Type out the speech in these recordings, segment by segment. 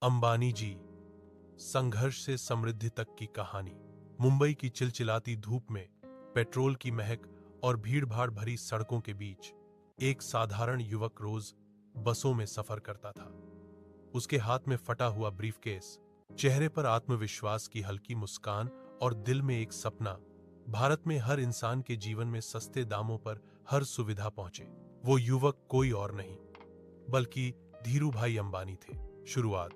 अंबानी जी, संघर्ष से समृद्धि तक की कहानी। मुंबई की चिलचिलाती धूप में, पेट्रोल की महक और भीड़-भाड़ भरी सड़कों के बीच एक साधारण युवक रोज बसों में सफर करता था। उसके हाथ में फटा हुआ ब्रीफकेस, चेहरे पर आत्मविश्वास की हल्की मुस्कान और दिल में एक सपना, भारत में हर इंसान के जीवन में सस्ते दामों पर हर सुविधा पहुंचे। वो युवक कोई और नहीं बल्कि धीरूभाई अंबानी थे। शुरुआत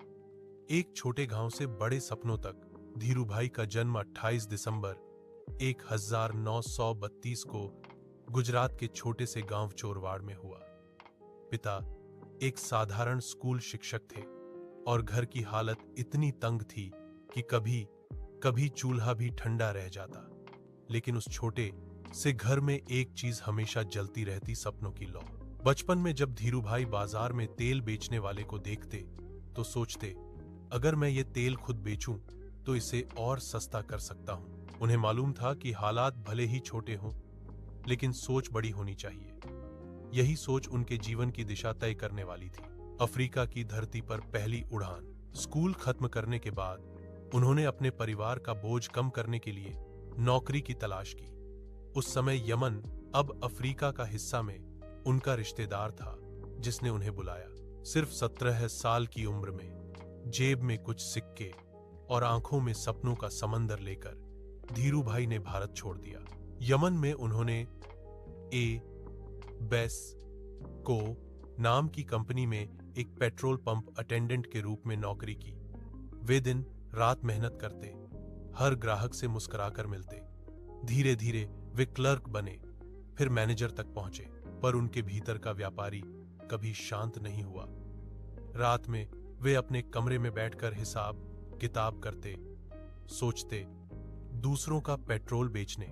एक छोटे गांव से बड़े सपनों तक। धीरूभाई का जन्म 28 दिसंबर 1932 को गुजरात के छोटे से गांव चोरवाड़ में हुआ। पिता एक साधारण स्कूल शिक्षक थे और घर की हालत इतनी तंग थी कि कभी कभी चूल्हा भी ठंडा रह जाता। लेकिन उस छोटे से घर में एक चीज हमेशा जलती रहती, सपनों की लौ। बचपन में जब धीरूभाई बाजार में तेल बेचने वाले को देखते तो सोचते, अगर मैं ये तेल खुद बेचूं तो इसे और सस्ता कर सकता हूं। उन्हें मालूम था कि हालात भले ही छोटे हों, लेकिन सोच बड़ी होनी चाहिए। यही सोच उनके जीवन की दिशा तय करने वाली थी। अफ्रीका की धरती पर पहली उड़ान। स्कूल खत्म करने के बाद उन्होंने अपने परिवार का बोझ कम करने के लिए नौकरी की तलाश की। उस समय यमन, अब अफ्रीका का हिस्सा में, उनका रिश्तेदार था जिसने उन्हें बुलाया। सिर्फ 17 साल की उम्र में, जेब में कुछ सिक्के और आंखों में सपनों का समंदर लेकर धीरूभाई ने भारत छोड़ दिया। यमन में उन्होंने ए बेस को नाम की कंपनी में एक पेट्रोल पंप अटेंडेंट के रूप में नौकरी की। वे दिन रात मेहनत करते, हर ग्राहक से मुस्कुराकर मिलते। धीरे धीरे वे क्लर्क बने, फिर मैनेजर तक पहुंचे। पर उनके भीतर का व्यापारी कभी शांत नहीं हुआ। रात में वे अपने कमरे में बैठकर हिसाब किताब करते, सोचते, दूसरों का पेट्रोल बेचने